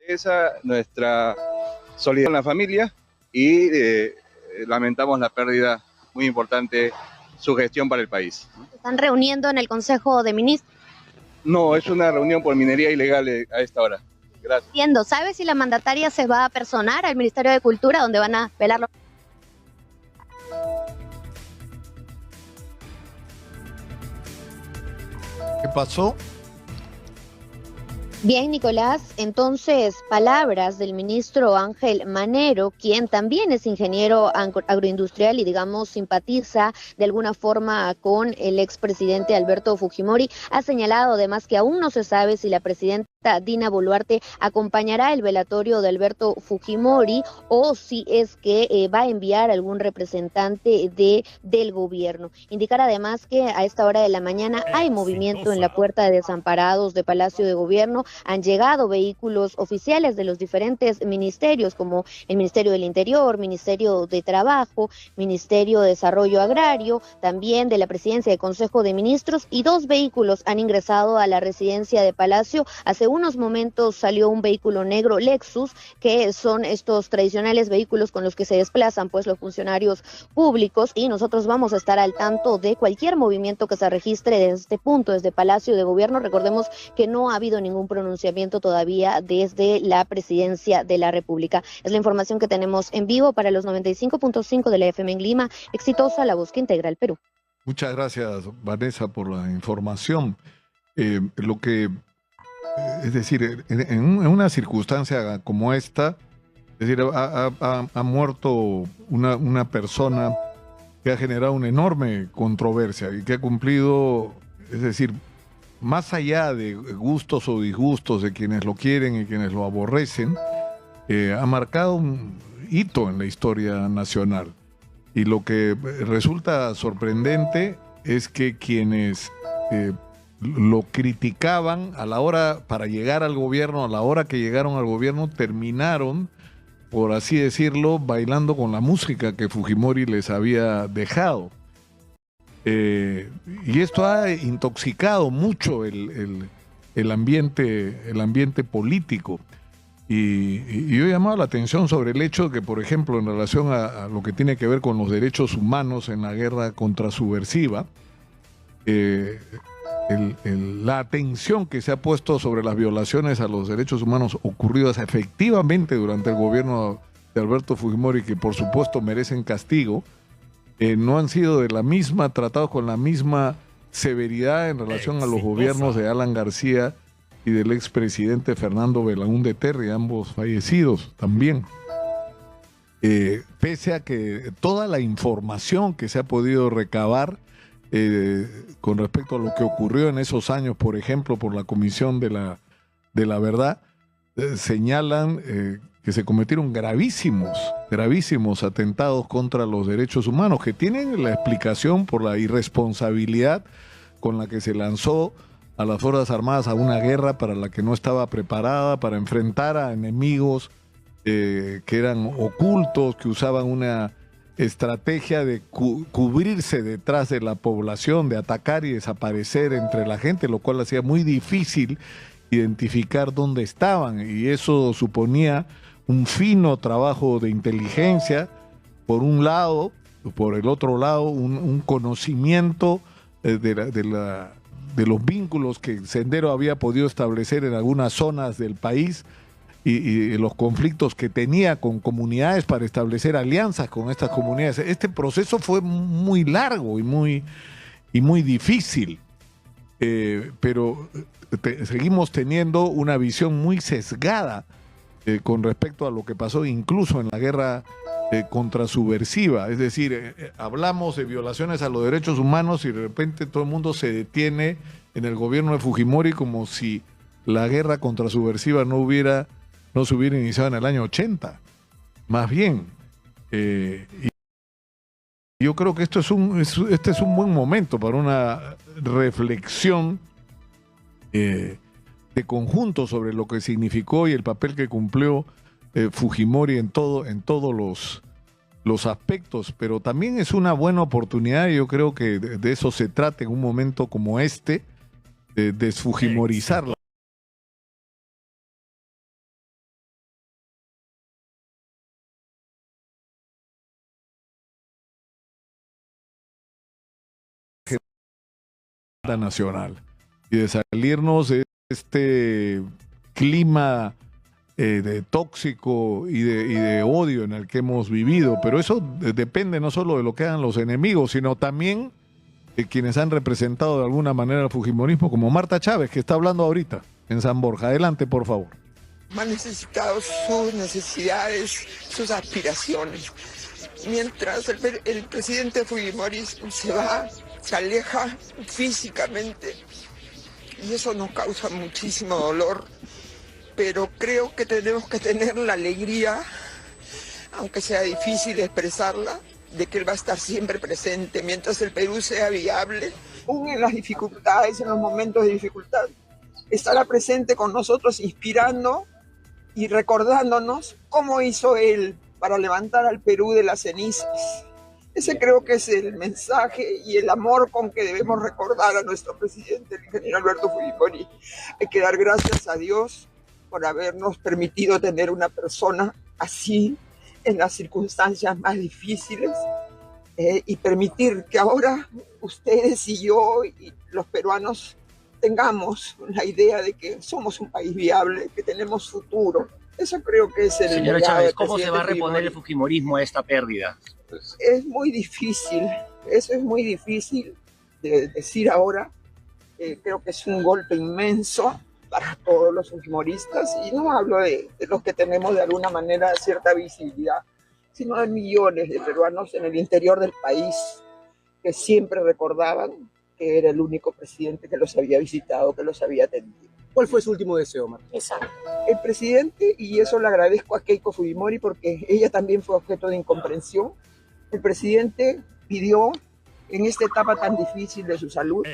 Esa nuestra solidaridad con la familia y lamentamos la pérdida muy importante, su gestión para el país. ¿Se están reuniendo en el Consejo de Ministros? No, es una reunión por minería ilegal a esta hora. Gracias. Entiendo. ¿Sabe si la mandataria se va a personar al Ministerio de Cultura, donde van a velarlo? ¿Qué pasó? Bien, Nicolás, entonces palabras del ministro Ángel Manero, quien también es ingeniero agroindustrial y digamos simpatiza de alguna forma con el expresidente Alberto Fujimori, ha señalado además que aún no se sabe si la presidenta Dina Boluarte acompañará el velatorio de Alberto Fujimori o si es que va a enviar algún representante del gobierno. Indicar además que a esta hora de la mañana hay movimiento en la puerta de desamparados de Palacio de Gobierno. Han llegado vehículos oficiales de los diferentes ministerios, como el Ministerio del Interior, Ministerio de Trabajo, Ministerio de Desarrollo Agrario, también de la Presidencia del Consejo de Ministros, y 2 vehículos han ingresado a la residencia de Palacio. Hace unos momentos salió un vehículo negro Lexus, que son estos tradicionales vehículos con los que se desplazan pues los funcionarios públicos, y nosotros vamos a estar al tanto de cualquier movimiento que se registre desde este punto, desde Palacio de Gobierno. Recordemos que no ha habido ningún pronunciamiento todavía desde la Presidencia de la República. Es la información que tenemos en vivo para los 95.5 de la FM en Lima. Exitosa la búsqueda integral Perú. Muchas gracias, Vanessa, por la información. Es decir, en una circunstancia como esta, es decir, ha muerto una persona que ha generado una enorme controversia y que ha cumplido, es decir, más allá de gustos o disgustos de quienes lo quieren y quienes lo aborrecen, ha marcado un hito en la historia nacional. Y lo que resulta sorprendente es que quienes lo criticaban a la hora, para llegar al gobierno, a la hora que llegaron al gobierno, terminaron, por así decirlo, bailando con la música que Fujimori les había dejado. Y esto ha intoxicado mucho el ambiente político. Y yo he llamado la atención sobre el hecho de que, por ejemplo, en relación a lo que tiene que ver con los derechos humanos en la guerra contrasubversiva, la atención que se ha puesto sobre las violaciones a los derechos humanos ocurridas efectivamente durante el gobierno de Alberto Fujimori, que por supuesto merecen castigo, no han sido tratados con la misma severidad en relación a los gobiernos de Alan García y del expresidente Fernando Belaúnde Terry, ambos fallecidos también. Pese a que toda la información que se ha podido recabar con respecto a lo que ocurrió en esos años, por ejemplo, por la Comisión de la Verdad, señalan que se cometieron gravísimos atentados contra los derechos humanos, que tienen la explicación por la irresponsabilidad con la que se lanzó a las Fuerzas Armadas a una guerra para la que no estaba preparada, para enfrentar a enemigos que eran ocultos, que usaban una estrategia de cubrirse detrás de la población, de atacar y desaparecer entre la gente, lo cual hacía muy difícil identificar dónde estaban, y eso suponía un fino trabajo de inteligencia, por un lado, por el otro lado, un conocimiento de los vínculos que Sendero había podido establecer en algunas zonas del país y los conflictos que tenía con comunidades para establecer alianzas con estas comunidades. Este proceso fue muy largo y muy difícil, pero seguimos teniendo una visión muy sesgada con respecto a lo que pasó incluso en la guerra contrasubversiva. Es decir, hablamos de violaciones a los derechos humanos y de repente todo el mundo se detiene en el gobierno de Fujimori como si la guerra contrasubversiva no se hubiera iniciado en el año 80. Más bien, yo creo que este es un buen momento para una reflexión de conjunto sobre lo que significó y el papel que cumplió Fujimori en todos los aspectos, pero también es una buena oportunidad, y yo creo que de eso se trata en un momento como este, de desfujimorizar nacional y de salirnos de este clima de tóxico y de odio en el que hemos vivido. Pero eso depende no solo de lo que hagan los enemigos, sino también de quienes han representado de alguna manera el fujimorismo, como Marta Chávez, que está hablando ahorita en San Borja. Adelante, por favor. Más necesitados sus necesidades, sus aspiraciones. Mientras el presidente Fujimori se va, se aleja físicamente, y eso nos causa muchísimo dolor, pero creo que tenemos que tener la alegría, aunque sea difícil expresarla, de que él va a estar siempre presente mientras el Perú sea viable, aún en las dificultades, en los momentos de dificultad. Estará presente con nosotros, inspirando y recordándonos cómo hizo él para levantar al Perú de las cenizas. Ese creo que es el mensaje y el amor con que debemos recordar a nuestro presidente, el ingeniero Alberto Fujimori. Hay que dar gracias a Dios por habernos permitido tener una persona así en las circunstancias más difíciles, y permitir que ahora ustedes y yo y los peruanos tengamos la idea de que somos un país viable, que tenemos futuro. Eso creo que es el... Señora Chávez, ¿cómo se va a reponer el fujimorismo a esta pérdida? Es muy difícil, eso es muy difícil de decir ahora. Creo que es un golpe inmenso para todos los fujimoristas, y no hablo de los que tenemos de alguna manera cierta visibilidad, sino de millones de peruanos en el interior del país que siempre recordaban que era el único presidente que los había visitado, que los había atendido. ¿Cuál fue su último deseo, Marta? Exacto. El presidente, y eso le agradezco a Keiko Fujimori porque ella también fue objeto de incomprensión, el presidente pidió en esta etapa tan difícil de su salud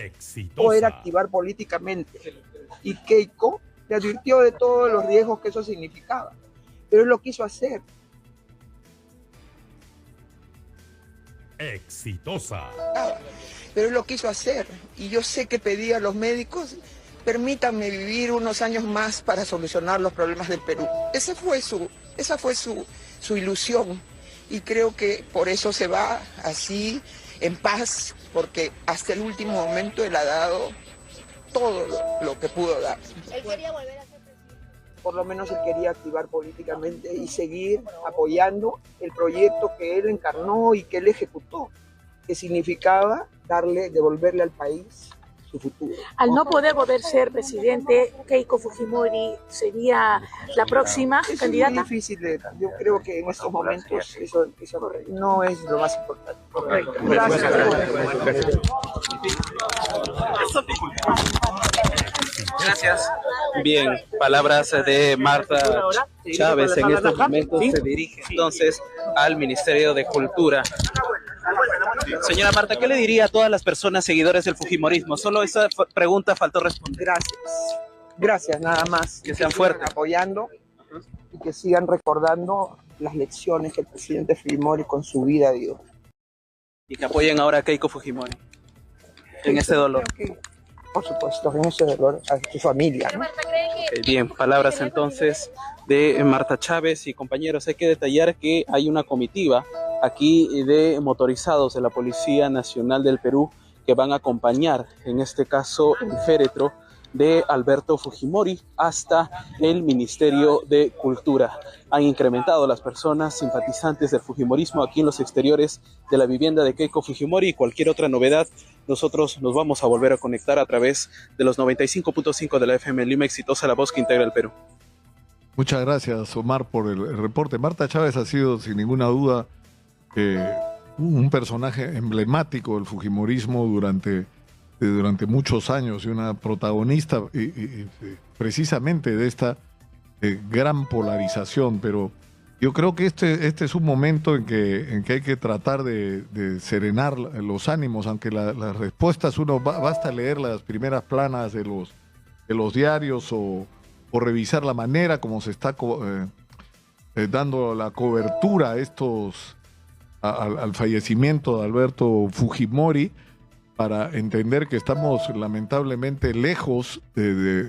poder activar políticamente, y Keiko le advirtió de todos los riesgos que eso significaba, pero él lo quiso hacer. Exitosa. Pero él lo quiso hacer, y yo sé que pedía a los médicos: permítanme vivir unos años más para solucionar los problemas del Perú. Esa fue su ilusión, y creo que por eso se va así, en paz, porque hasta el último momento él ha dado todo lo que pudo dar. Él quería volver a ser presidente. Por lo menos él quería activar políticamente y seguir apoyando el proyecto que él encarnó y que él ejecutó, que significaba devolverle al país su futuro. Al no poder volver a ser presidente, Keiko Fujimori sería la próxima candidata. Es muy difícil, yo creo que en estos momentos eso no es lo más importante. Correcto. Gracias. Gracias. Bien, palabras de Marta Chávez. En estos momentos se dirige entonces al Ministerio de Cultura. Señora Marta, ¿qué le diría a todas las personas seguidores del fujimorismo? Solo esa pregunta faltó responder. Gracias, nada más. Que sean fuertes. Apoyando y que sigan recordando las lecciones que el presidente Fujimori con su vida dio. Y que apoyen ahora a Keiko Fujimori en este dolor. Por supuesto, en ese dolor a su familia, ¿no? Bien, palabras entonces de Marta Chávez y compañeros. Hay que detallar que hay una comitiva aquí de motorizados de la Policía Nacional del Perú que van a acompañar, en este caso, el féretro de Alberto Fujimori hasta el Ministerio de Cultura. Han incrementado las personas simpatizantes del fujimorismo aquí en los exteriores de la vivienda de Keiko Fujimori, y cualquier otra novedad nosotros nos vamos a volver a conectar a través de los 95.5 de la FM Lima. Exitosa, la voz que integra el Perú. Muchas gracias, Omar, por el reporte. Marta Chávez ha sido, sin ninguna duda, un personaje emblemático del fujimorismo durante muchos años, y una protagonista precisamente de esta gran polarización. Pero yo creo que este es un momento en que hay que tratar de serenar los ánimos, aunque las respuestas basta leer las primeras planas de los diarios o revisar la manera como se está dando la cobertura al fallecimiento de Alberto Fujimori, para entender que estamos lamentablemente lejos de